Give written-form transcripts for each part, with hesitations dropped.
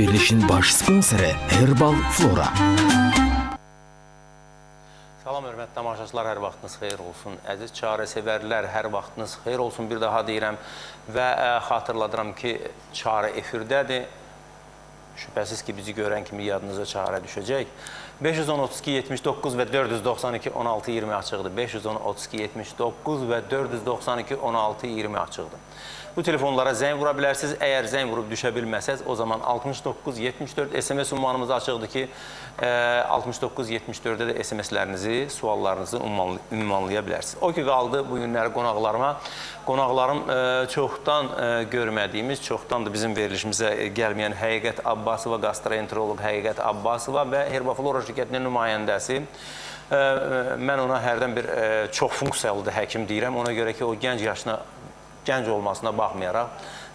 Verilişin baş sponsoru Herbal Flora. Salam, hörmətli tamaşaçılar, hər vaxtınız xeyir olsun. Əziz çarəsivərlər, hər vaxtınız xeyir olsun bir daha deyirəm. Və xatırladıram ki, çarə efirdədir. Şübhəsiz ki, bizi görən kimi yadınıza çarə düşəcək. 510-32-79 və 492-16-20 açıqdır. 510-32-79 və 492-16-20 açıqdır. Bu telefonlara zəng vura bilərsiniz. Əgər zəng vurub düşə bilməsəz, o zaman 69-74 SMS ünvanımız açıqdır ki, 69-74-də də SMS-lərinizi, suallarınızı ünvanlaya bilərsiniz. O ki, qaldı bu günləri qonaqlarıma. Qonaqlarım çoxdan görmədiyimiz, çoxdan da bizim verilişimizə gəlməyən Həqiqət Abbasova, gastroenteroloq Həqiqət Abbasova və Herbal Flora şirkətinin nümayəndəsi. Mən ona hərdən bir çox funksiyalıdır həkim deyirəm. Ona görə ki, o gənc olmasına baxmayaraq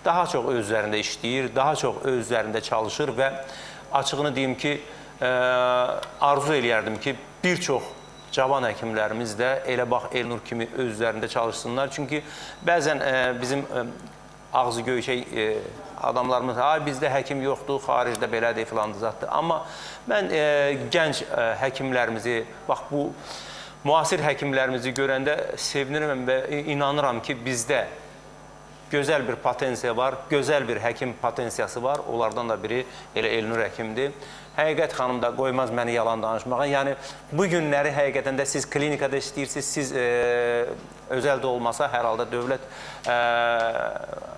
daha çox öz üzərində işləyir, daha çox öz üzərində çalışır və açığını deyim ki, arzu eləyərdim ki, bir çox cavan həkimlərimiz də elə bax Elnur kimi öz üzərində çalışsınlar. Çünki bəzən bizim ağzı göyçək adamlarımız, bizdə həkim yoxdur, xaricdə belədir, filandır zatdır. Amma mən gənc həkimlərimizi, bax bu müasir həkimlərimizi görəndə sevinirəm və inanıram ki, bizdə gözəl bir potensiya var, gözəl bir həkim potensiyası var. Onlardan da biri elə Elnur həkimdir. Həqiqət xanım da qoymaz məni yalan danışmağa. Yəni, bu günləri həqiqətən də siz klinikada işləyirsiniz, siz özəldə olmasa, hər halda dövlət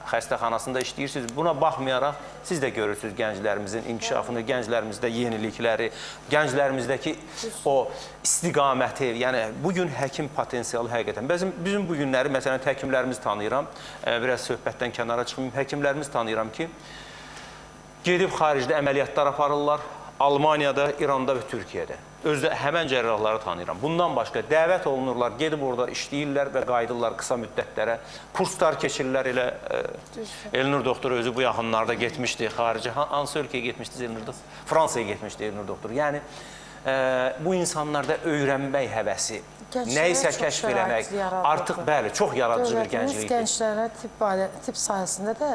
xəstəxanasında işləyirsiniz. Buna baxmayaraq, siz də görürsünüz gənclərimizin inkişafını, gənclərimizdə yenilikləri, gənclərimizdəki o istiqaməti. Yəni, bugün həkim potensiyalı həqiqətən. Bizim bu günləri, məsələn, həkimlərimizi tanıyıram. Biraz söhbətdən kənara çıxmayayım. Həkimlərimizi tanıyıram ki, gedib xaricdə əməliyyatlar aparırlar. Almaniyada, İranda və Türkiyədə. Özdə həmən cərrahları tanıyıram. Bundan başqa dəvət olunurlar, gedib orada işləyirlər və qayıdırlar qısa müddətlərə. Kurslar keçirirlər elə. Elnur doktor özü bu yaxınlarda getmişdi xarici. Hansı ölkəyə getmişdi Elnur doktor? Fransaya getmişdi Elnur doktor. Yəni, bu insanlarda öyrənmək həvəsi, nəysə kəşf eləmək, artıq bəli, çox yaradıcı bir gənclikdir. Gənclərə tibb sayəsində də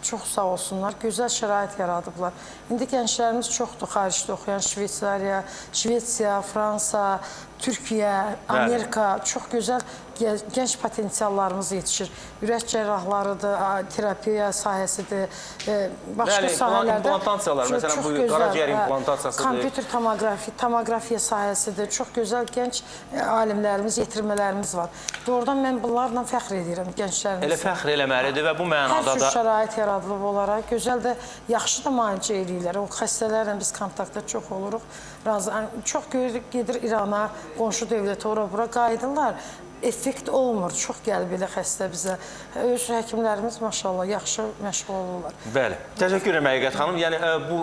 çox sağ olsunlar, gözəl şərait yaradıblar. İndi gənclərimiz çoxdur xaricdə oxuyan, Şveysariya, Şvesiya, Fransa, Türkiyə, Amerika, çox gözəl gənc potensiallarımız yetişir. Ürək cərrahlarıdır, terapiya sahəsidir, başqa sahələrdə çox gözəl, kompüter tomografiya sahəsidir, çox gözəl gənc alimlərimiz, yetirmələrimiz var. Doğrudan mən bunlarla fəxr edirəm gənclərimiz. Elə fəxr eləməlidir və bu mənada da... Hər cür şərait yaradılıb olaraq, gözəl də, yaxşı da müalicə eləyirlər. O xəstələrlə biz kontaktda çox oluruq. Çox gedir İrana, qonşu dövlətə, ora-bura qayıdırlar. Effekt olmur, çox gəl belə xəstə bizə. Öz həkimlərimiz, maşallah, yaxşı məşğul olurlar. Bəli, təşəkkür edirəm Həqiqət xanım. Yəni, bu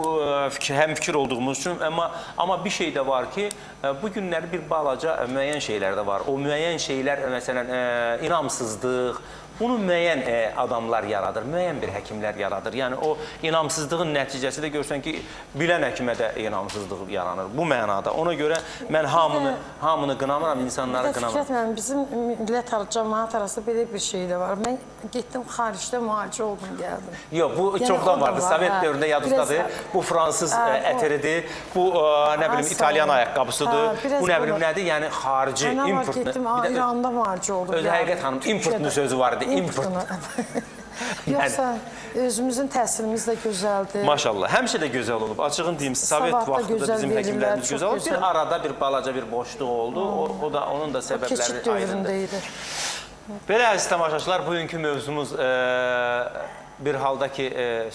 həm fikir olduğumuz üçün, amma bir şey də var ki, bu günləri bir balaca müəyyən şeylər də var. O müəyyən şeylər, məsələn, inamsızlıq, bunu müəyyən adamlar yaradır, müəyyən bir həkimlər yaradır. Yəni, o inamsızlığın nəticəsi də görsən ki, bilən həkimə də inamsızlıq yaranır. Bu mənada. Ona görə mən hamını qınamıram, insanları qınamıram. Fikrət mənim, bizim millət cəmaat arasında belə bir şey də var. Mən getdim, xaricdə müalicə oldum, gəldim. Yox, bu çoxdan vardı. Sovet dövründə yadınızdadır. Bu fransız ətəridir, bu, nə bilim, İtalyan ayaqqabısıdır, bu nə bilim nədir? Yəni, xarici, import. Getdim, İranda müalicə oldum. Özü Həqiqət xanım, importlu sözü var idi. Yoxsa özümüzün təhsilimiz də gözəldir. Maşallah, həmişə də gözəl olub. Açığın deyim, Sovet vaxtında bizim həkimlərimiz gözəl olub. Bir arada bir balaca bir boşluq oldu. Onun da səbəbləri keçid dövründə idi. Belə əziz tamaşaçılar, bugünkü mövzumuz bir halda ki,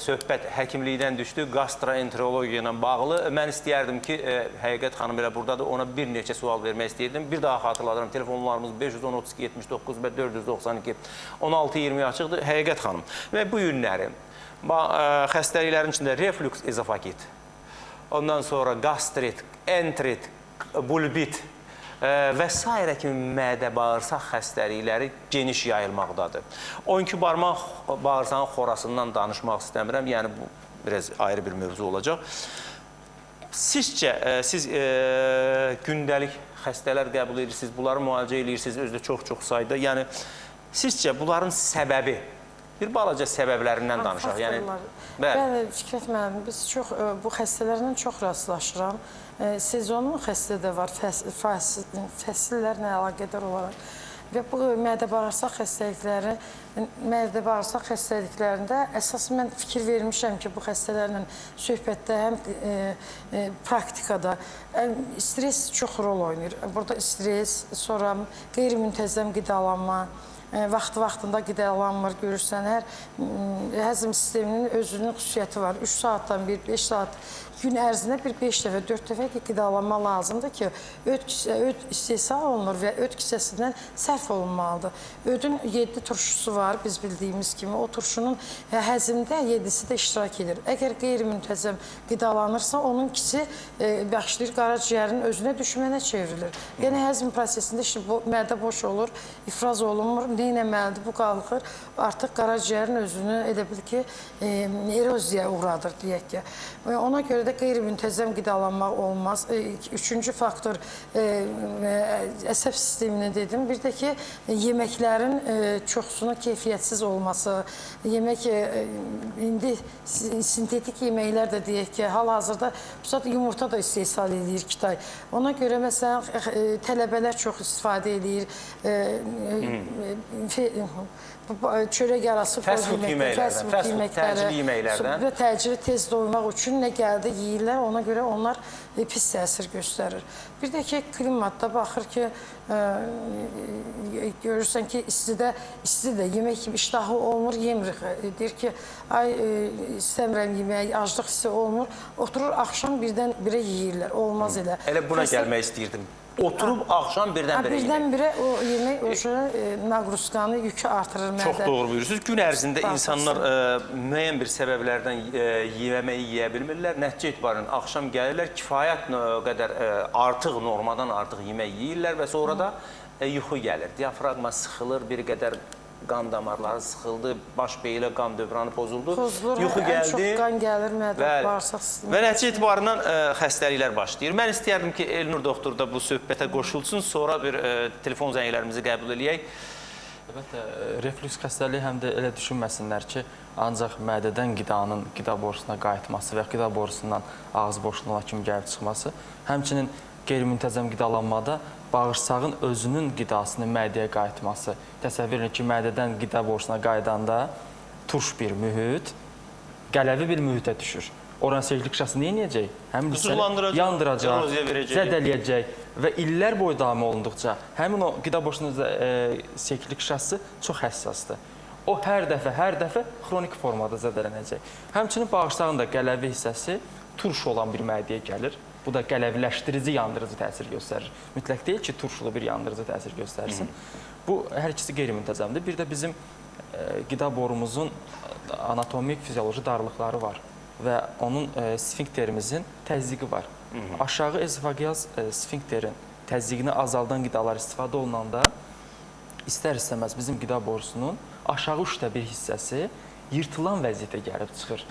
söhbət həkimlikdən düşdü, gastroenterologiya ilə bağlı. Mən istəyərdim ki, Həqiqət xanım elə buradadır, ona bir neçə sual vermək istəyirdim. Bir daha xatırladıram, telefonlarımız 510-32-79 və 492-16-20 açıqdır. Həqiqət xanım, və bu günləri xəstəliklərin içində reflux ezofagit, ondan sonra gastrit, entrit, bulbit və s. kimi mədə-bağırsaq xəstəlikləri geniş yayılmaqdadır. 12 barmaq bağırsağın xorasından danışmaq istəmirəm, yəni bu biraz ayrı bir mövzu olacaq. Sizcə, siz gündəlik xəstələr qəbul edirsiniz, bunları müalicə edirsiniz, özdə çox-çox sayda. Yəni, sizcə bunların səbəbi, bir balaca səbəblərindən danışaq. Yəni, bəli, Fikrət müəllim, biz bu xəstələrlə çox rastlaşıram. Sezonlu xəstə də var, fəsillərlə əlaqədar olaraq. Və bu mədə-bağırsaq xəstəliklərində əsas mən fikir vermişəm ki, bu xəstələrlə söhbətdə həm praktikada stres çox rol oynayır. Burada stres, sonra qeyri-müntəzəm qidalanma, vaxtında qidalanmır, görürsən, hər həzm sisteminin özünün xüsusiyyəti var. 3 saatdan 5 saat gün ərzində 5 dəfə, 4 dəfə qidalanma lazımdır ki, öd istehsal olunur və öd kisəsindən sərf olunmalıdır. Ödün 7 turşusu var, biz bildiyimiz kimi. O turşunun həzmdə 7-si də iştirak edir. Əgər qeyri-müntəzəm qidalanırsa, onun ikisi başlayır qaraciyərin özünə düşmənə çevrilir. Yəni, həzm prosesində mədə boş olur, ifraz olunmur, neynəməlidir, bu qalxır, artıq qaraciyərin özünü elə bil ki, eroziyaya uğradır, deyək ki. Ona görə də qeyri-müntəzəm qidalanmaq olmaz. Üçüncü faktor əsəb sistemini dedim. Bir də ki, yeməklərin çoxsunun keyfiyyətsiz olması, indi sintetik yeməklər də deyək ki, hal-hazırda yumurta da istehsal edir Kitay. Ona görə, məsələn, tələbələr çox istifadə edir, çörək arası fast food yeməklərdən və təcili tez doymaq üçün nə gəldi yeyirlər, ona görə onlar pis təsir göstərir. Bir də ki, klimatda baxır ki, görürsən ki, istidə yemək kimi iştahı olmur, yemirik. Deyir ki, ay istəmirəm yemək, aclıq hissi olmur, oturur axşam birdən-birə yeyirlər, olmaz elə. Elə buna gəlmək istəyirdim. Oturub axşam birdən-birə yemək. Birdən-birə o yemək naqruskanı, yükü artırır mədə. Çox doğru buyursunuz. Gün ərzində insanlar müəyyən bir səbəblərdən yeməyi yeyə bilmirlər. Nəticə etibarən axşam gəlirlər, kifayət qədər artıq, normadan artıq yemək yeyirlər və sonra da yuxu gəlir. Diafraqma sıxılır, bir qədər qan damarları sıxıldı, baş beyilə qan dövranı pozuldu. Yuxu gəldi. Çox qan gəlir, mədə, bağırsaq sistemi. Və nəticə etibarından xəstəliklər başlayır. Mən istəyərdim ki, Elnur doktor da bu söhbətə qoşulsun, sonra bir telefon zənglərimizi qəbul edək. Əlbəttə, reflüks xəstəliyi həm də elə düşünməsinlər ki, ancaq mədədən qidanın qida borusuna qayıtması və qida borusundan ağız boşluğuna kimi gəlib çıxması, həmçinin qeyri-müntəzəm qidalanmada bağırsağın özünün qidasını mədəyə qayıtması. Təsəvvür edin ki, mədədən qida borusuna qayıdanda turş bir mühit, qələvi bir mühitə düşür. Oranın seçkilik şişəsini neyəcək? Həmin hissəni yandıracaq, zədələyəcək və illər boyu davam olunduqca həmin o qida borusunun seçkilik şişəsi çox həssasdır. O hər dəfə xronik formada zədələnəcək. Həmçinin bağırsağın da qələvi hissəsi turş olan bir mədəyə gəlir. Bu da qələvləşdirici, yandırıcı təsir göstərir. Mütləq deyil ki, turşulu bir yandırıcı təsir göstərsin. Bu, hər ikisi qeyri-müntəzəmdir. Bir də bizim qida borumuzun anatomik, fizioloji darlıqları var və onun sfinkterimizin təzyiqi var. Aşağı ezofageal sfinkterin təzyiqini azaldan qidalar istifadə olunanda istər-istəməz bizim qida borusunun aşağı 1/3 hissəsi yırtılan vəziyyətə gəlib çıxır.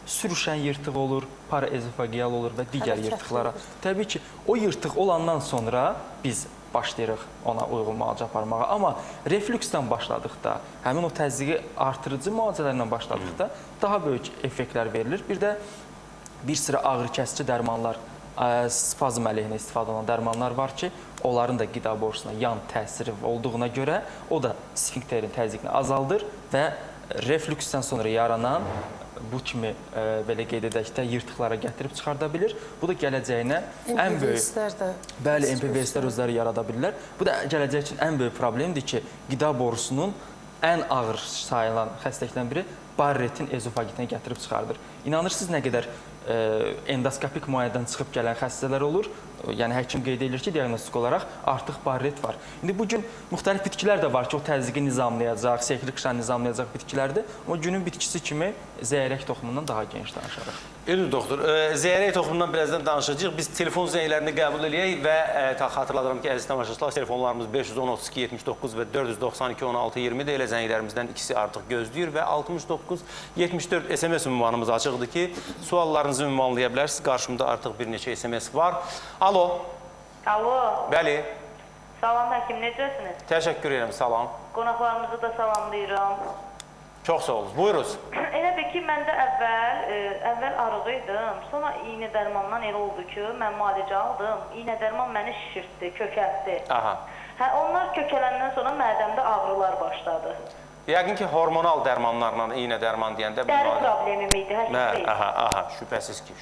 Sürüşən yırtıq olur, paraezofageal olur və digər yırtıqlara. Təbii ki, o yırtıq olandan sonra biz başlayırıq ona uyğun müalicə aparmağa. Amma reflüksdən başladıqda, həmin o təzyiqi artırıcı müalicələrlə başladıqda daha böyük effektlər verilir. Bir də bir sıra ağrı kəsici dərmanlar, spazm əleyhinə istifadə olunan dərmanlar var ki, onların da qida borusuna yan təsiri olduğuna görə o da sfinkterin təzyiqini azaldır və reflüksdən sonra yaranan bu kimi belə qeyd edək də yırtıqlara gətirib çıxarda bilir. Bu da gələcəyinə ən böyük... Bəli, MPVS-lər özləri yarada bilirlər. Bu da gələcək üçün ən böyük problemdir ki, qida borusunun ən ağır sayılan xəstəlikdən biri Barrettin ezofagitinə gətirib çıxardır. İnanırsınız nə qədər endoskopik müayinədən çıxıb gələn xəstələr olur. Yəni, həkim qeyd edir ki, diaqnostik olaraq artıq barret var. İndi bugün müxtəlif bitkilər də var ki, o təzyiqi nizamlayacaq, seyklik qışanı nizamlayacaq bitkilərdir. Amma günün bitkisi kimi zəyrək toxumundan daha geniş danışarıq. Elnur doktor, zəyrək toxumundan birazdan danışacağıq. Biz telefon zənglərini qəbul edək və xatırladıram ki, əziz tamaşaçılar, telefonlarımız 510-32-79 və 492-16-20 də elə zənglərimizdən ikisi artıq gözləyir və 69-74 SMS ünvanımız açıqdır ki, suallarınızı ünvanlaya bilərsiniz. Qarşımda artıq bir neçə SMS var. Alo. Alo. Bəli. Salam həkim, necəsiniz? Təşəkkür edirəm, salam. Qonaqlarımızı da salamlayıram. Çox sağ olun. Buyurunuz. Elə bir ki, mən də əvvəl arıqıydım. Sonra iynə dərmandan elə oldu ki, mən müalicə aldım. İynə dərman məni şişirtdi, kökəltdi. Aha. Hə, onlar kökələndən sonra mədəmdə ağrılar başladı. Yəqin ki, hormonal dərmanlarla iynə dərman deyəndə... Dəri problemim idi, həkim deyil. Aha, şübhəsiz ki,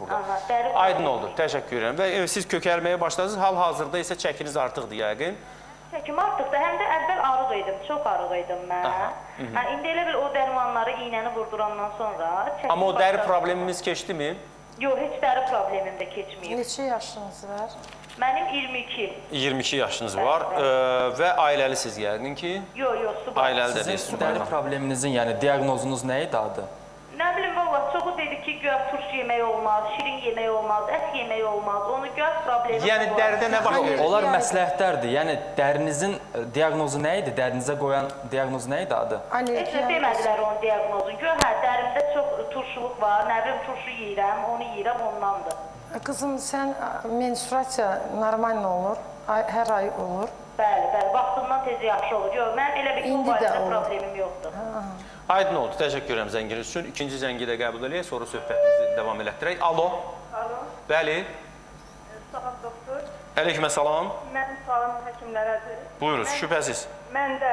burada. Aha, dəri Aydın oldu, təşəkkür edirəm. Və siz kökəlməyə başladınız, hal-hazırda isə çəkiniz artıqdır yəqin. Çəkim artıqdır, həm də əvvəl arıqıydım, çox arıqıydım mən. Hə, indi elə bil o dərmanları, iynəni vurdurandan sonra... Amma o dəri problemimiz keçdimi? Yox, heç dəri problemim də keçməyib. Neçə yaşınız var? Mənim 22. 22 yaşınız var və ailəlisiniz yəqin ki? Yox, subay. Ailəli də Sizin deyilsiniz. dəri probleminizin, yəni diaqnozunuz nə idi adı? Nə bilim, valla çoxu dedi ki, göğ turş yemək olmaz, şirin yemək olmaz, ət yemək olmaz. Onu göğ problemi Yəni dəridə nə baş verir? Onlar məsləhətlərdir. Yəni dərinizin diaqnozu nə idi? Dərinizə qoyan diaqnoz nə idi adı? Heç nə demədilər onun diaqnozunu. Göğ, hə, dərimdə çox turşuluq var, nə bilim, turşu yeyirəm, onu yeyirəm, ondandır. Qızım, sən menstruasiya normal olur? Hər ay olur? Bəli, vaxtından tez yaxşı olur. Yox, mən elə bir İndi də olur. problemim yoxdur. Aydın oldu, təşəkkür edirəm zənginiz üçün. İkinci zəngi də qəbul edək, sonra söhbətimizi davam elətdirək. Alo. Alo. Bəli. Sağ doktor. Aleykümsalam. Mənim sualım həkimlərədir. Buyurunuz, şübhəsiz. Məndə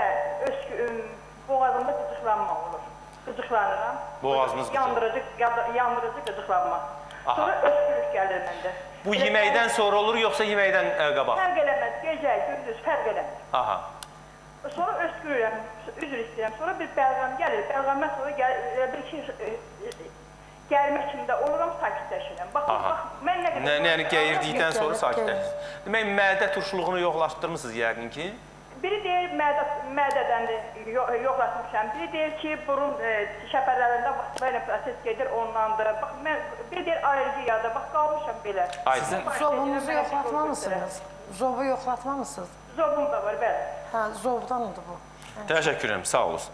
boğazımda qıcıqlanma olur. Qıcıqlanıram. Boğazınız yandırıcı qıcıqlanma. Sonra öskürük gəlir məndə. Bu yeməkdən sonra olur, yoxsa yeməkdən qabaq? Fərq eləməz, gecə, gündüz fərq eləməz. Aha. Sonra öskürürəm, üzr istəyirəm. Sonra bir bəlğəm gəlir, bəlğəmdən sonra bir ki, gəlmə kimdə oluram, sakitləşirəm. Bax, mən nə qədər... Yəni gəyirdikdən sonra sakitləşirsiniz. Demək, mədə turşuluğunu yoxlaşdırmısınız yəqin ki? Biri deyir, mədədən yoxlatmışam. Biri deyir ki, burun şəpərlərində belə proses gedir, ondandır. Bax, biri deyir, alergiyadır. Bax, qalmışam belə. Sizin Zobunuzu yoxlatmamısınız? Zobu yoxlatmamısınız? Zobum da var, bəli. Hə, zobdandır bu. Təşəkkür edirəm, sağ olun.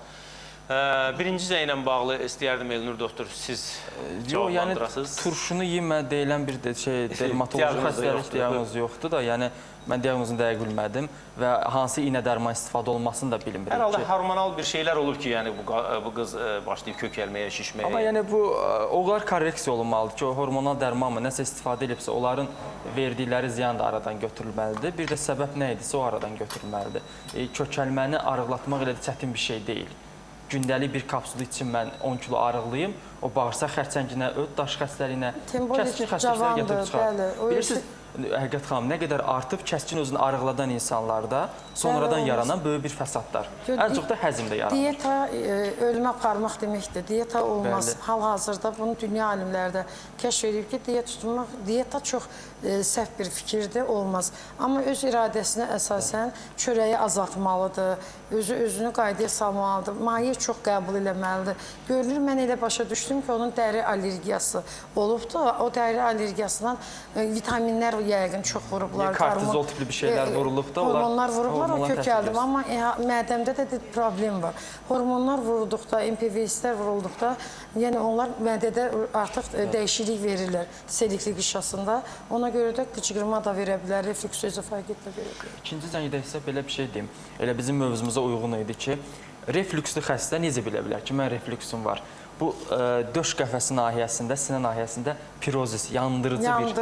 Birinci zənglə bağlı istəyərdim Elnur doktor, siz cavablandırasınız. Yəni turşunu yemə deyilən bir dermatoloji xəstəlik diaqnozu yoxdur da, yəni mən diaqnozunu dəqiq bilmədim və hansı iynə dərman istifadə olunmasını da bilmirik. Hər halda hormonal bir şeylər olur ki, yəni bu qız başlayıb kökəlməyə, şişməyə. Amma yəni bu, onlar korreksiya olunmalıdır ki, o hormonal dərman mı, nəsə istifadə edibsə, onların verdikləri ziyan da aradan götürülməlidir. Bir də səbəb nə idisə, o aradan götürülməlidir. Kökəlməni arıqlatmaq elə də çətin bir şey deyil. Gündəlik bir kapsulu için mən 10 kilo arıqlıyım, o bağırsaq xərçənginə, öd daş xəstəliyinə, kəskin xəstəliklər gətirib çıxar. Bilirsiniz, Həqiqət xanım, nə qədər artıb kəskin özünü arıqladan insanlarda sonradan yaranan böyük bir fəsadlar. Ən çox da həzmdə yaranır. Diyeta ölümə aparmaq deməkdir. Diyeta olmaz. Hal-hazırda bunu dünya alimləri də kəşf edib ki, diyeta çox səhv bir fikirdir, olmaz. Amma öz iradəsinə əsasən çörəyi azaltmalıdır, özünü qaydaya salmalıdır, maye çox qəbul eləməlidir. Görülür, mən elə başa düşdüm ki, onun dəri allergiyası olubdur. O dəri allergiyasından vitaminlər yəqin çox vurublar. Kortizol tipli bir şeylər vurulub da. Hormonlar vurublar, o kökəldim. Amma mədəmdə də problem var. Hormonlar vurulduqda, MPVS-lər vurulduqda, yəni onlar mədədə artıq dəyişiklik verirlər selikli qışasında. Ona görə də qıcıqırma da verə bilər, reflüks özofaget də verə bilər. İkinci zəngdə isə belə bir şey deyim. Elə bizim mövzumuza uyğun idi ki, reflükslü xəstə necə bilə bilər ki, mən reflüksüm var? Bu döş qəfəsi nahiyəsində, sinə nahiyəsində pirozis, yandırıcı bir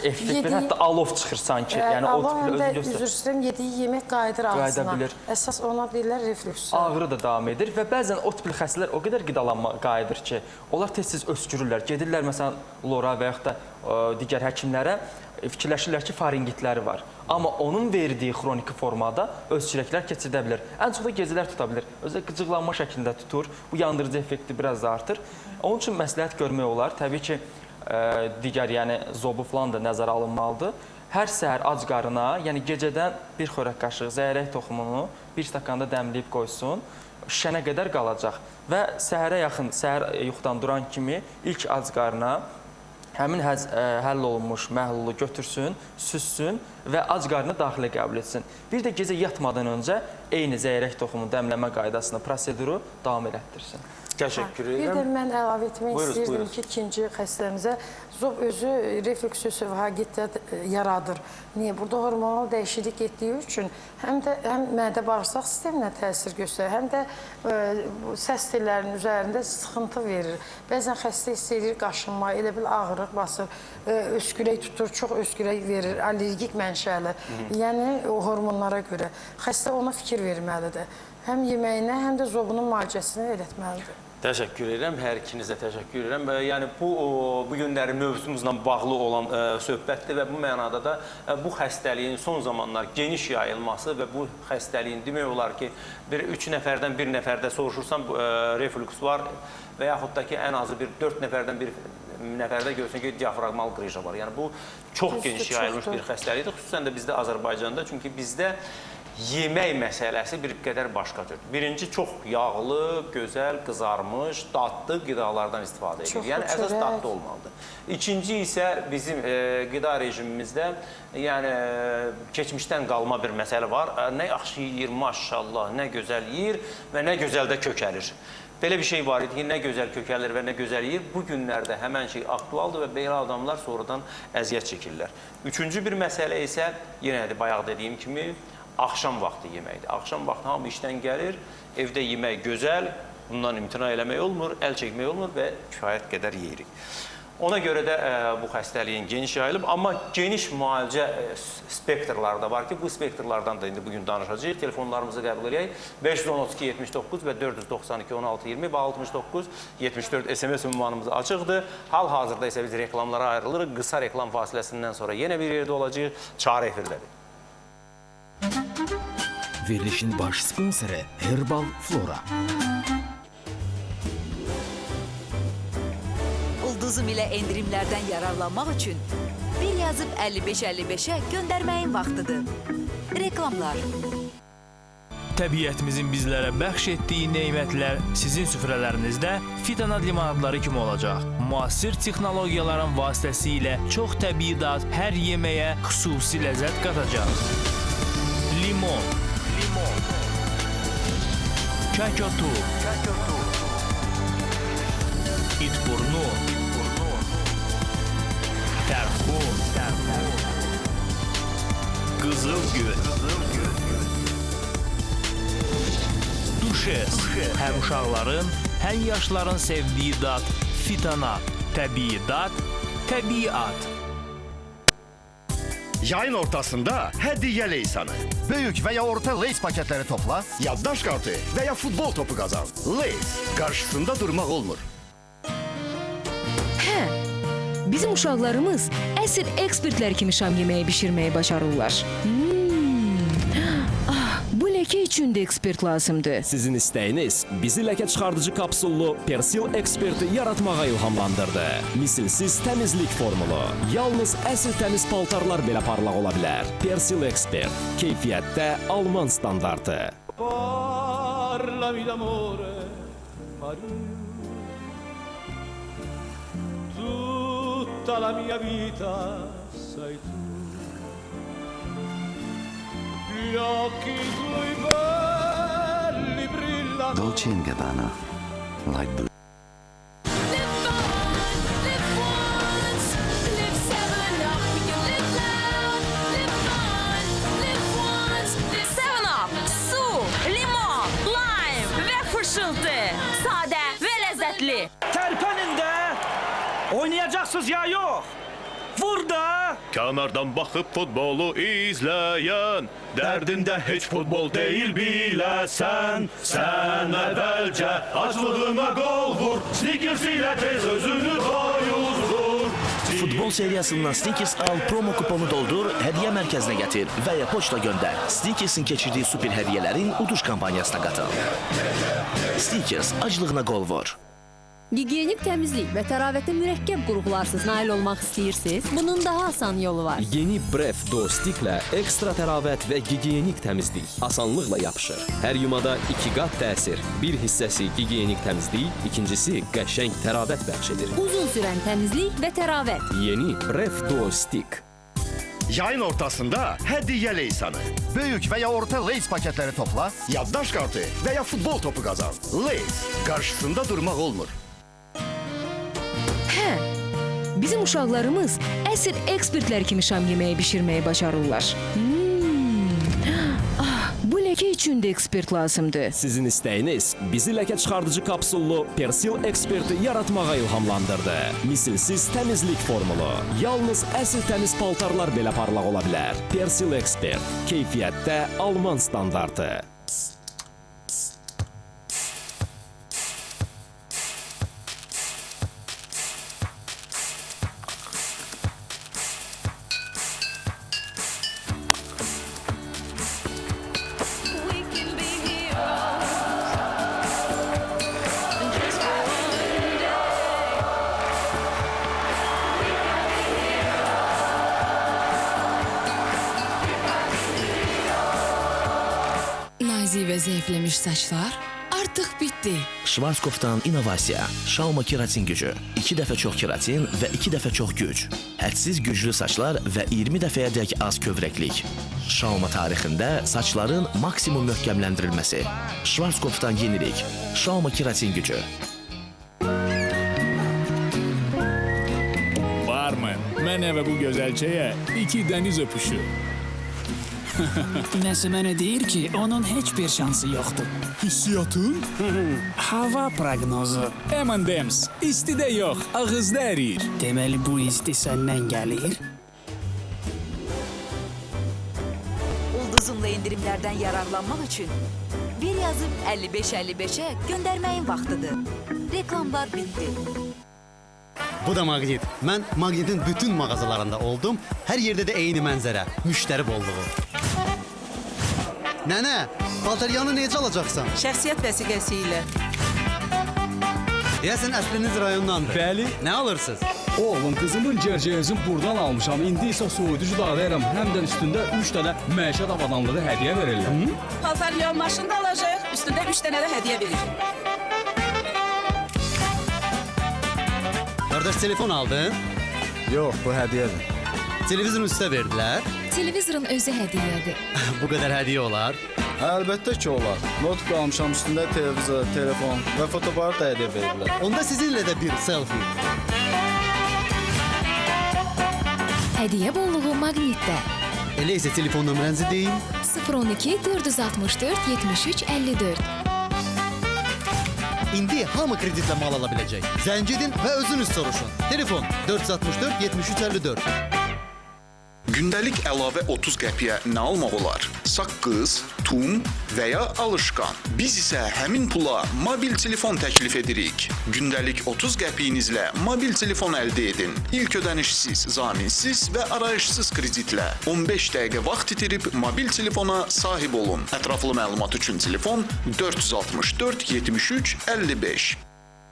effekt, hətta alov çıxır sanki. Alov həm də üzr istəyirəm, yediyi yemək qayıdır ağzına. Əsas ona deyirlər reflüks. Ağrı da davam edir və bəzən o tipli xəstələr o qədər qidalanma qayıdır ki, onlar tez-tez öskürürlər, gedirlər məsələn lora və yaxud da digər həkimlərə, fikirləşirlər ki, faringitləri var. Amma onun verdiyi xroniki formada öskürəklər keçirdə bilir. Ən çox da gecələr tuta bilir. Özü qıcıqlanma şəklində tutur. Bu yandırıcı effekti biraz da artır. Onun üçün məsləhət görmək olar. Təbii ki, digər, yəni zobu falan da nəzərə alınmalıdır. Hər səhər ac qarına, yəni gecədən bir xörək qaşığı zəyrək toxumunu bir stakanda dəmləyib qoysun. Şişənə qədər qalacaq. Və səhərə yaxın, səhər yuxudan duran kimi ilk ac qarına həmin həll olunmuş məhlulu götürsün, süssün və ac qarnı daxilə qəbul etsin. Bir də gecə yatmadan öncə eyni zəyrək toxumu dəmləmə qaydasında proseduru davam elətdirsin. Təşəkkür Bir də edirəm. mən əlavə etmək Buyurun, istəyirdim buyurun. ki, ikinci xəstəmizə zob özü reflüksüv vagitət yaradır. Niyə? Burada hormonal dəyişiklik etdiyi üçün həm mədə bağırsaq sisteminə təsir göstərir, həm də səs tellərinin üzərində sıxıntı verir. Bəzən xəstə hiss edir, qaşınma, elə bil ağrıq basır, öskürək tutur, çox öskürək verir, allergik mənşəli. Yəni o hormonlara görə. Xəstə ona fikir verməlidir. Həm yeməyinə, həm də zobunun müalicəsini elətməlidir. Təşəkkür edirəm, hər ikinizə təşəkkür edirəm. Yəni bu günlərin mövzumuzla bağlı olan söhbətdir və bu mənada da bu xəstəliyin son zamanlar geniş yayılması və bu xəstəliyin demək olar ki, 3 nəfərdən 1 nəfərdə soruşursan reflüks var və yaxud da ki, ən azı 4 nəfərdən 1 nəfərdə görürsən ki, diafraqmal qrıja var. Yəni bu çox geniş yayılmış bir xəstəlikdir, xüsusən də bizdə Azərbaycanda, çünki bizdə yemək məsələsi bir qədər başqa cür. Birinci, çox yağlı, gözəl, qızarmış, dadlı qidalardan istifadə edilir. Yəni, əsas dadlı olmalıdır. İkinci isə bizim qida rejimimizdə keçmişdən qalma bir məsələ var. Nə yaxşı yeyir, maşallah, nə gözəl yeyir və nə gözəl də kökəlir. Belə bir şey var idi ki, nə gözəl kökəlir və nə gözəl yeyir. Bu günlərdə həmən şey aktualdır və belə adamlar sonradan əziyyət çəkirlər. Üçüncü bir məsələ isə, yenə də bayaq dediyim kimi, axşam vaxtı yeməkdir. Axşam vaxtı hamı işdən gəlir, evdə yemək gözəl, bundan imtina eləmək olmur, əl çəkmək olmur və kifayət qədər yeyirik. Ona görə də bu xəstəliyin geniş yayılıb, amma geniş müalicə spektrları da var ki, bu spektrlardan da indi bugün danışacağıq. Telefonlarımızı qəbul edək. 512-79 və 492-16-20 və 69-74 SMS ünvanımız açıqdır. Hal-hazırda isə biz reklamlara ayrılırıq. Qısa reklam fasiləsindən sonra yenə bir yerdə olacağıq. Çarə efirdədir. Verilişin baş sponsoru Herbal Flora. Ulduzum ilə endirimlərdən yararlanmaq üçün bir yazıb 55-55-ə göndərməyin vaxtıdır. Reklamlar. Təbiətimizin bizlərə bəxş etdiyi neymətlər sizin süfrələrinizdə fitanat limonadları kimi olacaq. Müasir texnologiyaların vasitəsilə çox təbii dad hər yeməyə xüsusi ləzzət qatacaq. Limon, kəkotu, itburnu, tərxun, qızılgül, duşes, həm uşaqların, həm yaşların sevdiyi dad, fitanat, təbii dad, təbii ad. Yayın ortasında hədiyyə leysanı. Böyük və ya orta Lays paketləri topla, yaddaş kartı və ya futbol topu qazan. Lays, qarşısında durmaq olmur. Hə, bizim uşaqlarımız əsl ekspertlər kimi şam yeməyi bişirməyi bacarırlar. Bu ləkə üçün də ekspert lazımdır. Sizin istəyiniz bizi ləkə çıxardıcı kapsullu Persil eksperti yaratmağa ilhamlandırdı. Misilsiz təmizlik formulu. Yalnız əsl təmiz paltarlar belə parlaq ola bilər. Persil ekspert. Keyfiyyətdə Alman standartı. Tutta la mia vita sei tu. Gli occhi tuoi belli brillano. Dolce & Gabbana, like blue. Sadə və ləzzətli. Tərpənin də! Oynayacaqsınız ya yox! Vur da! Kənardan baxıb futbolu izləyən, dərdində heç futbol deyil biləsən. Sən əvvəlcə aclığına qol vur, Snickers ilə tez özünü doyuz vur. Futbol seriyasından Snickers al, promo kuponu doldur, hədiyyə mərkəzinə gətir və ya poçla göndər. Snickers'in keçirdiyi super hədiyyələrin uduş kampanyasına qatıl. Snickers, aclığına qol vur. Gigiyenik təmizlik və təravətli mürəkkəb qurğularsız nail olmaq istəyirsiniz? Bunun daha asan yolu var. Yeni Bref Duo Sticklə ekstra təravət və gigiyenik təmizlik asanlıqla yapışır. Hər yumada 2 qat təsir. Bir hissəsi gigiyenik təmizlik, ikincisi qəşəng təravət bəxş edir. Uzun sürən təmizlik və təravət. Yeni Bref Duo Stick. Yayın ortasında hədiyyə Leysanı. Böyük və ya orta Leys paketləri topla, yaddaş kartı və ya futbol topu qazan. Leys, qarşısında durmaq olmur. Hə, bizim uşaqlarımız əsl ekspertlər kimi şam yeməyi bişirməyi bacarırlar. Bu ləkə üçün də ekspert lazımdır. Sizin istəyiniz bizi ləkə çıxardıcı kapsullu Persil eksperti yaratmağa ilhamlandırdı. Misilsiz təmizlik formulu. Yalnız əsl təmiz paltarlar belə parlaq ola bilər. Persil ekspert. Keyfiyyətdə Alman standartı. Nazik və zəifləmiş saçlar artıq bitdi. Schwarzkopfdan innovasiya, Schauma keratin gücü, 2 dəfə çox keratin və 2 dəfə çox güc, hədsiz güclü saçlar və 20 dəfəyədək az kövrəklik. Schauma tarixində saçların maksimum möhkəmləndirilməsi. Schwarzkopfdan yenilik, Schauma keratin gücü. Barmen, mənə və bu gözəlçəyə 2 dəniz öpüşü. Nəsə mənə deyir ki, onun heç bir şansı yoxdur. Hissiyatın? Hava proqnozu. M&M's, istidə yox, ağızda əriyir. Deməli bu isti səndən gəlir. Ulduzumla endirimlərdən yararlanmaq üçün bir yazıb 55-55'e gönderməyin vaxtıdır. Reklamlar bitti. Bu da Maqnit. Mən Maqnitin bütün mağazalarında oldum. Hər yerdə də eyni mənzərə, müştəri bolluğu. Nənə, paltaryanı necə alacaqsan? Şəxsiyyət vəsiqəsi ilə. Deyəsən əsliniz rayondandır. Bəli. Nə alırsınız? Oğlum, qızımın cərcəyəzini buradan almışam. İndi isə soyuducu da verirəm. Həm də üstündə 3 dənə məişət avadanlığı hədiyyə verirlər. Paltaryan maşında alacaq, üstündə 3 dənə də hədiyyə verir. Qardaş, telefon aldın? Yox, bu hədiyyədir. Televizorun üstə verdilər? Televizorun özü hədiyyədir. Bu qədər hədiyyə olar? Əlbəttə ki, olar. Notebook almışam, üstündə televizor, telefon və fotoaparat da hədiyyə verirlər. Onda sizinlə də bir selfie. Hədiyyə bolluğu Maqnitdə. Elə isə telefon nömrənizi deyin. 012 464 73 54. İndi hamı kreditlə mal ala biləcək. Zəng edin və özünüz soruşun. Telefon 464 73 54. Gündəlik əlavə 30 qəpiyə nə almaq olar? Saqqız, tum və ya alışqan. Biz isə həmin pula mobil telefon təklif edirik. Gündəlik 30 qəpiyinizlə mobil telefon əldə edin. İlk ödənişsiz, zaminsiz və arayışsız kreditlə 15 dəqiqə vaxt itirib mobil telefona sahib olun. Ətraflı məlumat üçün telefon 464 73 55.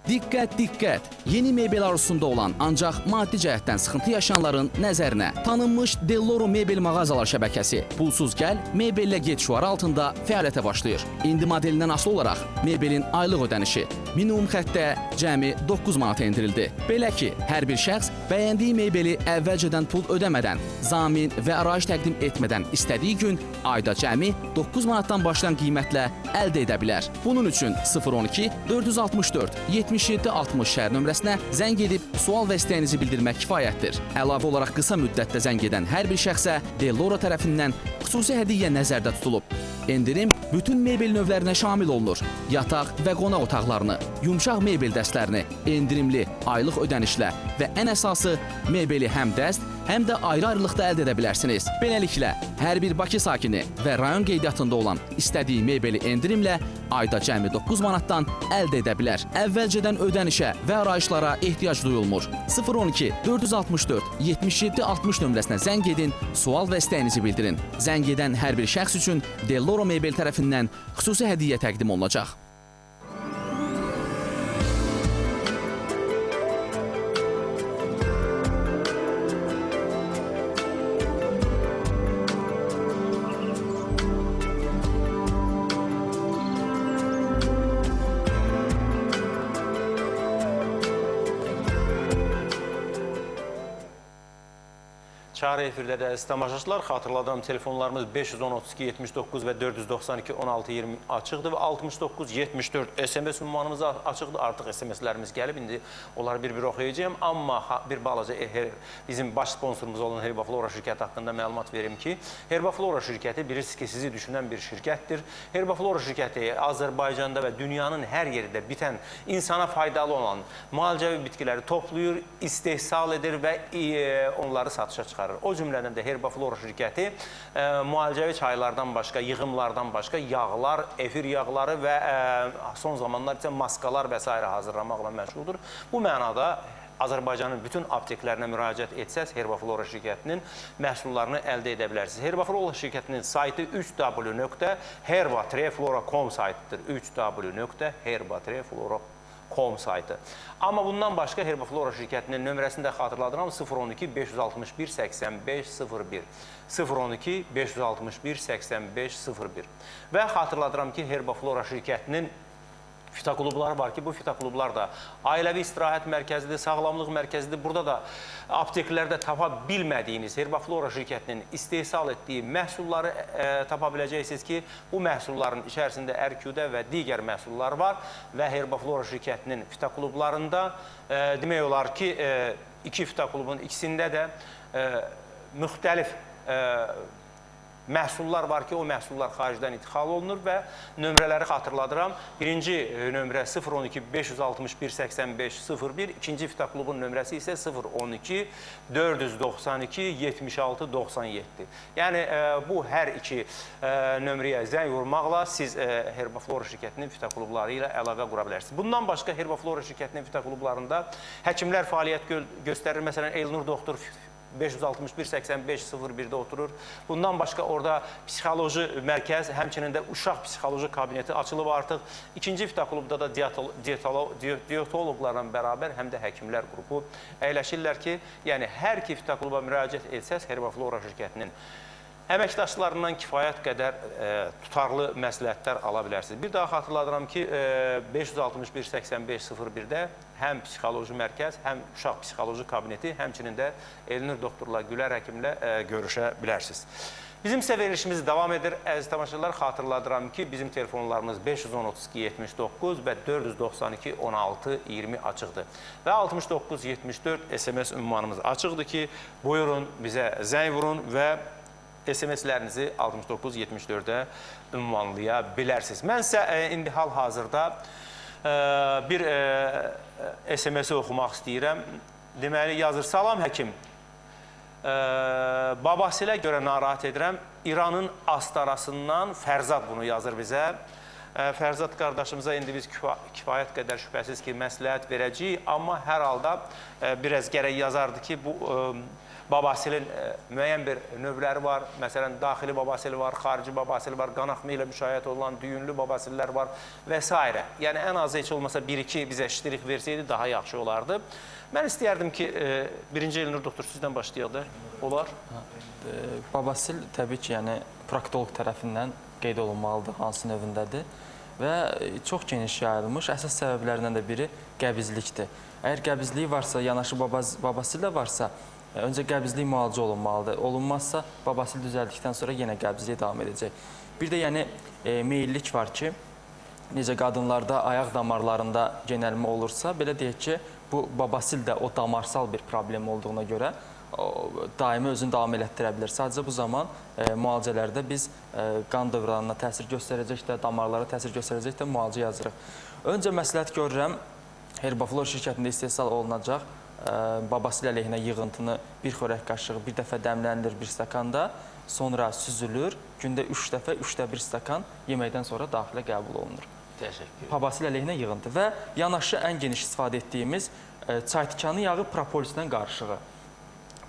Diqqət, diqqət! Yeni mebel arzusunda olan, ancaq maddi cəhətdən sıxıntı yaşayanların nəzərinə tanınmış Delloro Mebel mağazalar şəbəkəsi Pulsuz Gəl, mebellə get şüarı altında fəaliyyətə başlayır. İndi modelindən asılı olaraq mebelin aylıq ödənişi minimum xəttdə cəmi 9 manata endirildi. Belə ki, hər bir şəxs bəyəndiyi mebeli əvvəlcədən pul ödəmədən, zamin və arayış təqdim etmədən istədiyi gün ayda cəmi 9 manatdan başlayan qiymətlə əldə edə bilər. Bunun üçün 012 464 7760 şəhər nömrəsinə zəng edib sual və istəyinizi bildirmək kifayətdir. Əlavə olaraq qısa müddətdə zəng edən hər bir şəxsə Delloro tərəfindən xüsusi hədiyyə nəzərdə tutulub. Endirim bütün mebel növlərinə şamil olunur. Yataq və qonaq otaqlarını, yumşaq mebel dəstlərini, endirimli aylıq ödənişlə və ən əsası mebeli həm dəst, həm də ayrı-ayrılıqda əldə edə bilərsiniz. Beləliklə, hər bir Bakı sakini və rayon qeydiyyatında olan istədiyi mebeli endirimlə ayda cəmi 9 manatdan əldə edə bilər. Əvvəlcədən ödənişə və arayışlara ehtiyac duyulmur. 012 464 77 60 nömrəsinə zəng edin, sual və istəyinizi bildirin. Zəng edən hər bir şəxs üçün Delloro Mebel tərəfindən xüsusi hədiyyə təqdim olunacaq. Şəhər efirdə də tamaşaçılar, xatırladıram, telefonlarımız 510-32-79 və 492-16-20 açıqdır və 69-74 SMS ünvanımız açıqdır. Artıq SMS-lərimiz gəlib, indi onları bir-bir oxuyacağım. Amma bir balaca bizim baş sponsorumuz olan Herbaflora şirkəti haqqında məlumat verim ki, Herbaflora şirkəti bilirsiniz ki, sizi düşünən bir şirkətdir. Herbaflora şirkəti Azərbaycanda və dünyanın hər yerində bitən, insana faydalı olan müalicəvi bitkiləri toplayır, istehsal edir və onları satışa çıxarır. O cümlədən də Herbaflora şirkəti müalicəvi çaylardan başqa, yığımlardan başqa yağlar, efir yağları və son zamanlar isə maskalar və s. hazırlamaqla məşğuldur. Bu mənada Azərbaycanın bütün apteklərinə müraciət etsəz, Herbaflora şirkətinin məhsullarını əldə edə bilərsiniz. Herbaflora şirkətinin saytı www.herbatreflora.com saytıdır. www.herbatreflora.com saytı. Amma bundan başqa Herbaflora şirkətinin nömrəsini də xatırladıram, 012-561-8501. 012-561-8501. Və xatırladıram ki, Herbaflora şirkətinin fitoklubları var ki, bu fitoklublar da ailəvi istirahət mərkəzidir, sağlamlıq mərkəzidir. Burada da apteklərdə tapa bilmədiyiniz Herbaflora şirkətinin istehsal etdiyi məhsulları tapa biləcəksiniz ki, bu məhsulların içərisində ərküdə və digər məhsullar var və Herbaflora şirkətinin fitoklublarında demək olar ki, iki fitoklubun ikisində də müxtəlif məhsullar var ki, o məhsullar xaricdən ixal olunur və nömrələri xatırladıram. Birinci nömrə 012-561-8501, ikinci fitoklubun nömrəsi isə 012-492-76-97. Yəni, bu hər iki nömrəyə zəng vurmaqla siz Herbaflora şirkətinin fitoklubları ilə əlaqə qura bilərsiniz. Bundan başqa Herbaflora şirkətinin fitoklublarında həkimlər fəaliyyət göstərir. Məsələn, Elnur doktor 561-8501-də oturur. Bundan başqa orada psixoloji mərkəz, həmçinin də uşaq psixoloji kabineti açılıb artıq. İkinci fitoklubda da dietoloqlarla bərabər həm də həkimlər qrupu əyləşirlər ki, yəni hər iki fitokluba müraciət etsəz Herbaflora şirkətinin əməkdaşlarından kifayət qədər tutarlı məsləhətlər ala bilərsiniz. Bir daha xatırladıram ki, 561-8501-də həm psixoloji mərkəz, həm uşaq psixoloji kabineti, həmçinin də Elnur doktorla, Gülər həkimlə görüşə bilərsiniz. Bizim isə verilişimiz davam edir. Əziz tamaşaçılar, xatırladıram ki, bizim telefonlarımız 510-32-79 və 492-16-20 açıqdır. Və 69-74 SMS ünvanımız açıqdır ki, buyurun, bizə zəng vurun və SMS-lərinizi 69-74-də ünvanlaya bilərsiniz. Mən isə indi hal-hazırda bir SMS-i oxumaq istəyirəm. Deməli, yazır, salam həkim. Babasıyla görə narahat edirəm. İranın Astarasından Fərzad bunu yazır bizə. Fərzad qardaşımıza indi biz kifayət qədər şübhəsiz ki, məsləhət verəcəyik. Amma hər halda biraz gərək yazardı ki, bu babasilin müəyyən bir növləri var. Məsələn, daxili babasil var, xarici babasil var, qanaxma ilə müşayiət olunan düyünlü babasillər var və s. Yəni, ən azı heç olmasa 1-2 bizə ştirik versəydi daha yaxşı olardı. Mən istəyərdim ki, birinci Elnur doktor, sizdən başlayaq da, olar? Babasil təbii ki, yəni proktoloq tərəfindən qeyd olunmalıdır, hansı növündədir və çox geniş yayılmış. Əsas səbəblərindən də biri qəbizlikdir. Əgər qəbizliyi varsa, yanaşı babasillə varsa, öncə qəbizlik müalicə olunmalıdır. Olunmazsa, babasil düzəldikdən sonra yenə qəbizlik davam edəcək. Bir də yəni meyillik var ki, necə qadınlarda ayaq damarlarında genəlmə olursa, belə deyək ki, bu babasil də o damarsal bir problem olduğuna görə daimi özünü davam elətdirə bilir. Sadəcə bu zaman müalicələrdə biz qan dövranına təsir göstərəcək də, damarlara təsir göstərəcək də müalicə yazırıq. Öncə məsləhət görürəm, Herbaflora şirkətində istehsal olunacaq babasil əleyhinə yığıntını bir xörək qaşığı bir dəfə dəmlənilir bir stakanda, sonra süzülür, gündə 3 dəfə 3də 1 stakan yeməkdən sonra daxilə qəbul olunur. Təşəkkür. Babasil əleyhinə yığıntı və yanaşı ən geniş istifadə etdiyimiz çaytikanı yağı propolislə qarışığı.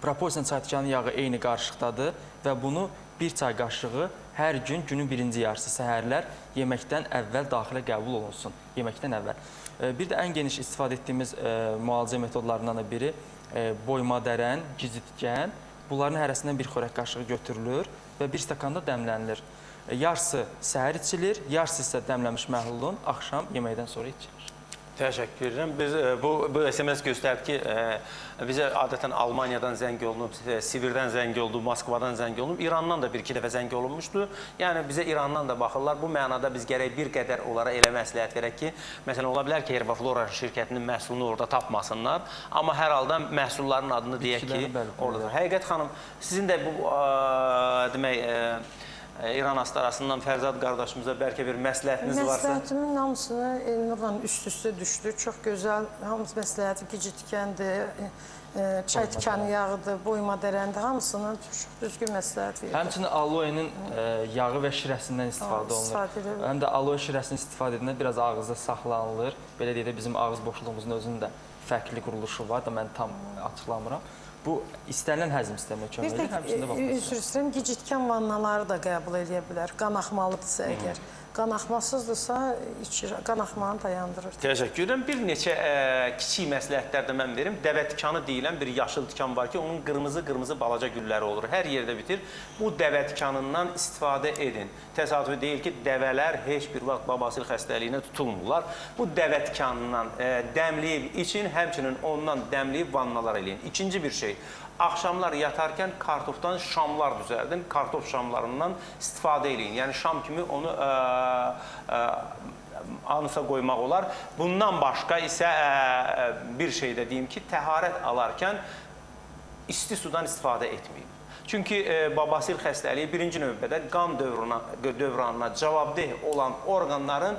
Propolislə çaytikanı yağı eyni qarışıqdadır və bunu bir çay qaşığı hər gün günün birinci yarısı səhərlər yeməkdən əvvəl daxilə qəbul olunsun. Yeməkdən əvvəl. Bir də ən geniş istifadə etdiyimiz müalicə metodlarından da biri boyma dərən, gicitgən. Bunların hərəsindən bir xörək qaşığı götürülür və bir stakanda dəmlənilir. Yarısı səhər içilir, yarısı isə dəmlənmiş məhlulun axşam yeməkdən sonra içilir. Təşəkkür edirəm. Biz bu SMS göstərdi ki, bizə adətən Almaniyadan zəng olunub, Sibirdən zəng olunub, Moskvadan zəng olunub, İrandan da bir-iki dəfə zəng olunmuşdu. Yəni bizə İrandan da baxırlar. Bu mənada biz gərək bir qədər onlara elə məsləhət verək ki, məsələn ola bilər ki, Herbaflora şirkətinin məhsulunu orada tapmasınlar, amma hər halda məhsulların adını deyək ki, oradadır. Həqiqət xanım, sizin də bu demək İran astarasından Fərzad qardaşımıza bəlkə bir məsləhətiniz varsa? Məsləhətimin hamısını Elnurla üst-üstə düşdü. Çox gözəl, hamısı məsləhəti gicitkəndir, çay tikanı yağıdır, boyma dərəndi, hamısını çox düzgün məsləhət verir. Həmçinin aloenin yağı və şirəsindən istifadə olunur. Həm də aloe şirəsini istifadə edəndə biraz ağızda saxlanılır. Belə deyək də bizim ağız boşluğumuzun özünün də fərqli quruluşu var da mən tam açıqlamıram. Bu istənilən həzm sistemə kömək edir, həmçində Bir də üzr istəyirəm, gicitkən vannaları da qəbul edə bilər. Qan axmalıdırsa əgər. Qan axmasızdırsa, qan axmanı dayandırır. Təşəkkür edirəm. Bir neçə kiçik məsləhətlər də mən verim. Dəvə tikanı deyilən bir yaşıl tikan var ki, onun qırmızı balaca gülləri olur. Hər yerdə bitir. Bu dəvə tikanından istifadə edin. Təsadüfi deyil ki, dəvələr heç bir vaxt babasil xəstəliyinə tutulmurlar. Bu dəvə tikanından dəmləyib için, həmçinin ondan dəmləyib vannalar eləyin. İkinci bir şey. Axşamlar yatarkən kartofdan şamlar düzəldin, kartof şamlarından istifadə edin. Yəni şam kimi onu anusa qoymaq olar. Bundan başqa isə bir şey də deyim ki, təharət alarkən isti sudan istifadə etməyin. Çünki babasil xəstəliyi birinci növbədə qan dövranına cavabdeh olan orqanların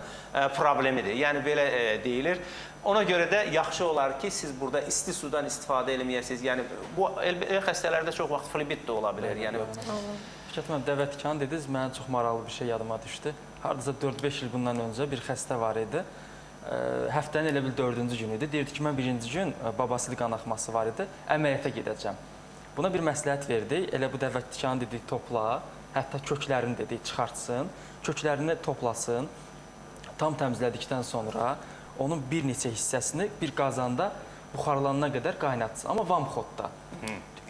problemidir. Yəni belə deyilir. Ona görə də yaxşı olar ki, siz burada isti sudan istifadə eləməyəsiniz. Yəni bu xəstələrdə çox vaxt flebit də ola bilər. Yəni Fikret müəllim, dəvə tikanı dediniz, mənə çox maraqlı bir şey yadıma düşdü. Hardasa 4-5 il bundan öncə bir xəstə var idi. Həftənin elə bil 4-cü günü idi. Deyirdi ki, mən birinci gün babasil qan axması var idi, əməliyyata gedəcəm. Buna bir məsləhət verdik. Elə bu dəvə tikanı dedik topla, hətta köklərini dedik çıxartsın, köklərini toplasın. Tam təmizlədikdən sonra onun bir neçə hissəsini bir qazanda buxarlanana qədər qaynatsın. Amma vamxodda.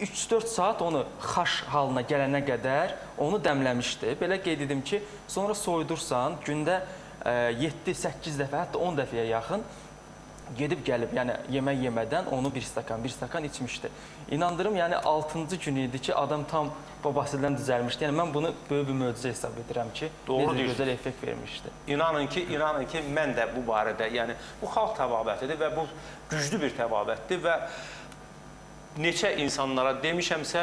3-4 saat onu xaş halına gələnə qədər onu dəmləmişdi. Belə qeyd edim ki, sonra soyudursan, gündə 7-8 dəfə, hətta 10 dəfəyə yaxın gedib gəlib, yəni yemək yemədən onu bir stakan içmişdi. İnandırım, yəni 6-cı gün idi ki, adam tam babasildən düzəlmişdi. Yəni mən bunu böyük bir möcüzə hesab edirəm ki, necə gözəl effekt vermişdi. İnanın ki, mən də bu barədə, yəni bu xalq təbabətidir və bu güclü bir təbabətdir və neçə insanlara demişəmsə,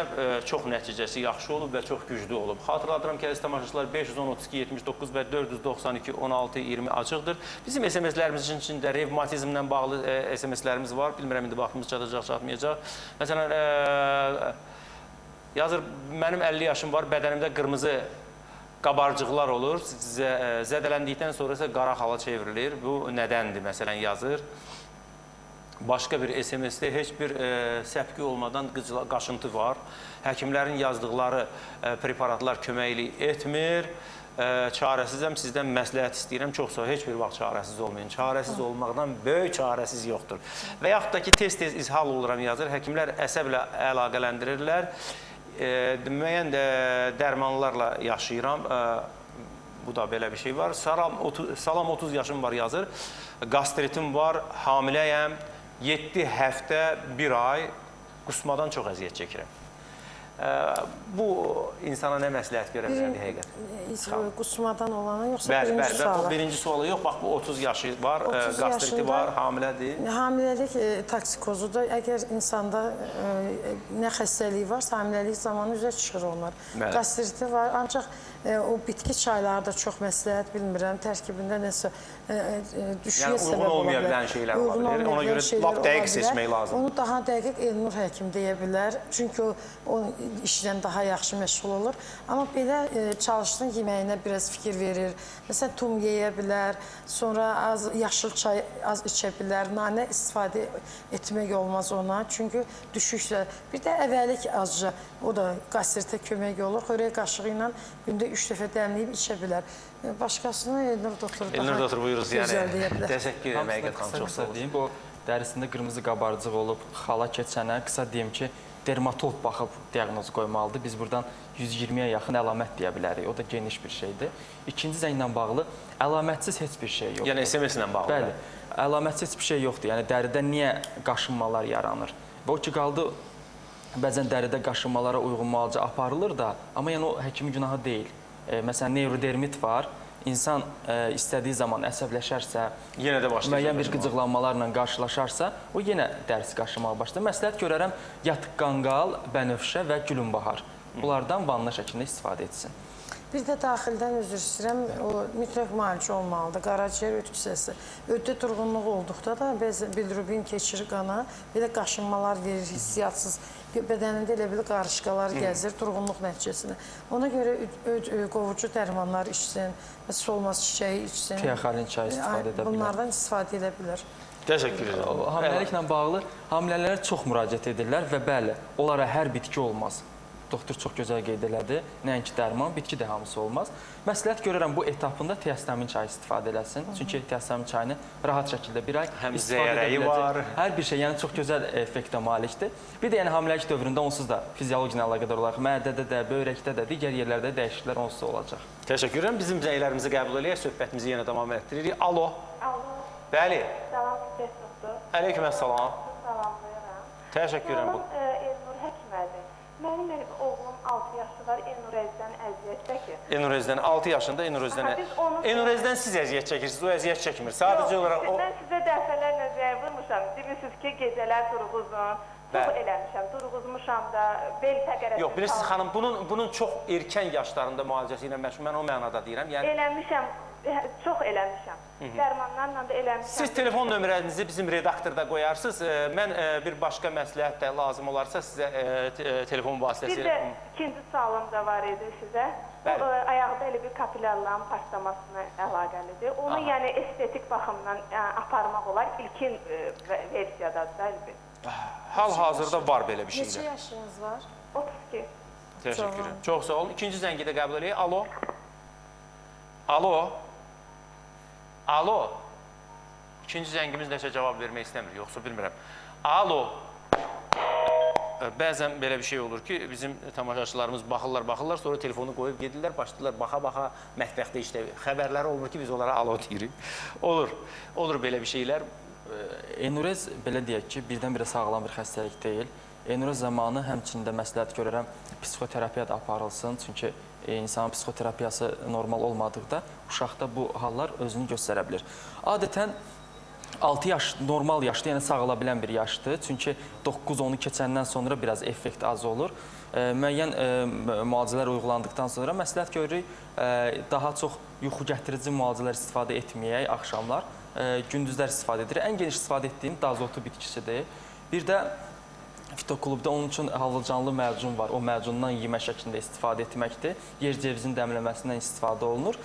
çox nəticəsi yaxşı olub və çox güclü olub. Xatırladıram ki, əziz tamaşaçılar, 510-32-79 və 492-16-20 açıqdır. Bizim SMS-lərimiz üçün də revmatizmlə bağlı SMS-lərimiz var. Bilmirəm, indi vaxtımız çatacaq, çatmayacaq. Məsələn, yazır, mənim 50 yaşım var, bədənimdə qırmızı qabarcıqlar olur. Zədələndikdən sonra isə qara xala çevrilir. Bu nədəndir, məsələn, yazır. Başqa bir SMS-də heç bir səpki olmadan qaşıntı var. Həkimlərin yazdıqları preparatlar köməklik etmir. Çarəsizəm, sizdən məsləhət istəyirəm. Çox sağ, heç bir vaxt çarəsiz olmayın. Çarəsiz olmaqdan böyük çarəsiz yoxdur. Və yaxud da ki, tez-tez izhal oluram yazır. Həkimlər əsəblə əlaqələndirirlər. Müəyyən dərmanlarla yaşayıram. Bu da belə bir şey var. Salam 30 yaşım var yazır. Qastritim var, hamiləyəm. 7 həftə, 1 ay qusmadan çox əziyyət çəkirəm. Bu insana nə məsləhət görə bilərdi həqiqət? Qusmadan olana yoxsa birinci sualı? Birinci sualı yox, bax bu 30 yaşı var, qastriti var, hamilədir. Hamiləlik toksikozudur. Əgər insanda nə xəstəliyi varsa, hamiləlik zamanı üzə çıxır onlar. Qastriti var, ancaq o bitki çayları da çox məsləhət, bilmirəm, tərkibində nəsə düşüyə səbəb ola bilər. Yəni, uyğun olmaya bilən şeylər ola bilər. Ona görə lap dəqiq seçmək lazım. Onu daha dəqiq Elnur həkim deyə bilər. Çünki o işdən daha yaxşı məşğul olur. Amma belə çalışdığın yeməyinə biraz fikir verir. Məsələn, tum yeyə bilər, sonra az yaşıl çay az içə bilər, nanə istifadə etmək olmaz ona. Çünki düşüksə, bir də əvvəlik azca, o da qastritə kömək olur. Xörək qaşığı ilə gündə 3 dəfə dəmləyib içə bilər. Başqasına Elnur doktor daha gözəl deyə bilər. Təşəkkür edirəm, həqiqət xanım, çox sağ olun. Bu dərisində qırmızı qabarcıq olub, xala keçənə qısa deyim ki, dermatolog baxıb diaqnozu qoymalıdır. Biz buradan 120-yə yaxın əlamət deyə bilərik. O da geniş bir şeydir. İkinci zənglə bağlı əlamətsiz heç bir şey yoxdur. Yəni SMS-lə bağlı. Bəli. Əlamətsiz heç bir şey yoxdur. Yəni dəridə niyə qaşınmalar yaranır? Və o ki qaldı bəzən dəridə qaşınmalara uyğun müalicə aparılır da, amma yəni o həkimin günahı deyil. Məsələn, neurodermit var. İnsan istədiyi zaman əsəbləşərsə, müəyyən bir qıcıqlanmalarla qarşılaşarsa, o yenə dərsi qaşımağa başlayır. Məsləhət görərəm, yatıq qanqal, bənövşə və gülünbahar. Bunlardan vanna şəklində istifadə etsin. Bir də daxildən üzr istəyirəm, o mütləq müalicə olmalıdır. Qaraciyər ötküsəsi. Öddə durğunluq olduqda da bilirubin keçir qana, belə qaşınmalar verir, hissiyatsız. Bədənində elə belə qarışqalar gəzir, durğunluq nəticəsində. Ona görə qovucu dərmanlar içsin, solmaz çiçəyi içsin. Teoxalin çayı istifadə edə bilər. Bunlardan istifadə edə bilər. Təşəkkür edirəm. Hamiləliklə bağlı hamilələrə çox müraciət edirlər və bəli, onlara hər bitki olmaz. Doktor çox gözəl qeyd elədi. Nəinki dərman, bitki də hamısı olmaz. Məsləhət görürəm bu etapında tiastamin çayı istifadə eləsin. Çünki tiastamin çayını rahat şəkildə bir ay istifadə edə biləcək. Hər bir şey, yəni çox gözəl effektə malikdir. Bir də yəni hamiləlik dövründə onsuz da fizioloji ilə əlaqədar olaraq mədədə də, böbrəkdə də, digər yerlərdə dəyişikliklər onsuz da olacaq. Təşəkkür edirəm. Bizim zəylərimizi qəbul edək, söhbətimizi yenə davam etdiririk. Alo. Alo. Bəli. Salam, professor. Əleyküməssalam. Salamlayıram. Təşəkkür edirəm. Elnur Həkimədir. Mənim oğlum 6 yaşı var, Elnurezdən əziyyət çəkir. Elnurezdən 6 yaşında Elnurezdən siz əziyyət çəkirsiniz, o əziyyət çəkmir. Sadəcə olaraq o... Mən sizə dəfələrlə zəng vurmuşam. Demişsiniz ki, gecələr durğuzun. Çox eləmişəm, durğuzmuşam da, bel fəqərəsini... Yox, bilirsiniz xanım, bunun çox erkən yaşlarında müalicəsi ilə məşğul, mən o mənada deyirəm. Eləmişəm, çox eləmişəm. Dərmanlarla da eləmişəm. Siz telefon nömrənizi bizim redaktorda qoyarsınız. Mən bir başqa məsləhət də lazım olarsa sizə telefon vasitəsilə... Bir də ikinci sualım da var idi sizə. Ayaqda elə bir kapilərlərin partlamasına əlaqəlidir. Onu yəni estetik baxımdan aparmaq olar. İlkin versiyadadır da əlbəttə. Hal-hazırda var belə bir şeylər. Neçə yaşınız var? 32. Təşəkkür edirəm. Çox sağ olun. İkinci zəngi də qəbul edək. Alo. Alo. Alo. İkinci zəngimiz nəsə cavab vermək istəmir, yoxsa bilmirəm. Alo. Bəzən belə bir şey olur ki, bizim tamaşaçılarımız baxırlar, sonra telefonu qoyub gedirlər, başlayırlar baxa-baxa mətbəxdə işlə. Xəbərləri olmur ki, biz onlara alo deyirik. Olur belə bir şeylər. Enurez, belə deyək ki, birdən-birə sağlam bir xəstəlik deyil. Enurez zamanı həmçində məsləhət görərəm, psixoterapiya da aparılsın. Çünki insanın psixoterapiyası normal olmadıqda uşaqda bu hallar özünü göstərə bilir. Adətən 6 yaş normal yaşdır, yəni sağala bilən bir yaşdır. Çünki 9-10-u keçəndən sonra biraz effekt az olur. Müəyyən müalicələr uyğulandıqdan sonra məsləhət görürük, daha çox yuxu gətirici müalicələr istifadə etməyək axşamlar. Gündüzlər istifadə edir. Ən geniş istifadə etdiyim dazotu bitkisidir. Bir də fitoklubda onun üçün hallıcanlı mərcun var. O mərcundan yemə şəklində istifadə etməkdir. Yer cevizin dəmləməsindən istifadə olunur.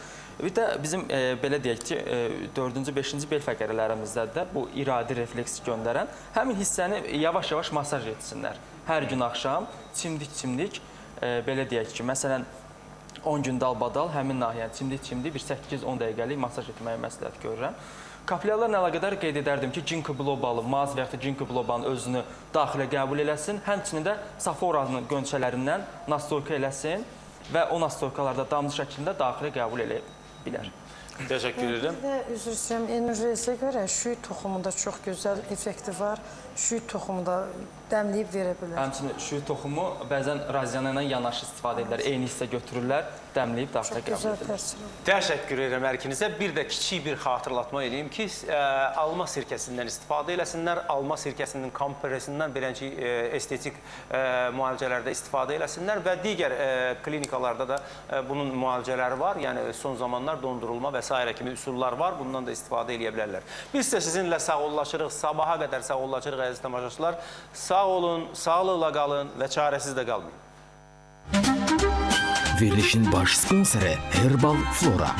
Bir də bizim belə deyək ki, 4-cü, 5-ci bel fəqərələrimizdə də bu iradi refleksi göndərən həmin hissəni yavaş-yavaş masaj etsinlər. Hər gün axşam çimdik-çimdik, belə deyək ki, məsələn, 10 gün dalbadal həmin nahiyəni çimdik-çimdik bir 8-10 dəqiqəlik masaj etməyə məsləhət görürəm. Kapilyarlarla əlaqədar qeyd edərdim ki, ginkgo bilobalı, maz və yaxud da ginkgo bilobanın özünü daxilə qəbul eləsin. Həmçinin də saforanın qönçələrindən nastoyka eləsin və o nastoykalarda damcı şəklində daxilə qəbul eləyə bilər. Təşəkkür edirəm. Bir də üzr istəyirəm, Enurezə görə şüy toxumunda çox gözəl effekti var. Şüy toxumu da dəmləyib verə bilər. Həmçinin şüy toxumu bəzən raziana ilə yanaşı istifadə edirlər. Eyni hissə götürürlər, dəmləyib daxilə qəbul edirlər. Təşəkkür edirəm hər ikinizə. Bir də kiçik bir xatırlatma edeyim ki, alma sirkəsindən istifadə eləsinlər. Alma sirkəsinin kompresindən beləncə estetik müalicələrdə istifadə eləsinlər və digər klinikalarda da bunun müalicələri var. Yəni son zamanlar dondurulma və s. kimi üsullar var. Bundan da istifadə edə bilərlər. Biz də sizinlə sağollaşırıq. Sabaha qədər sağollaşırıq əziz tamaşaçılar. Sağ olun, sağlıqla qalın və çarəsiz də qalmayın. Verilişin baş sponsoru Herbal Flora.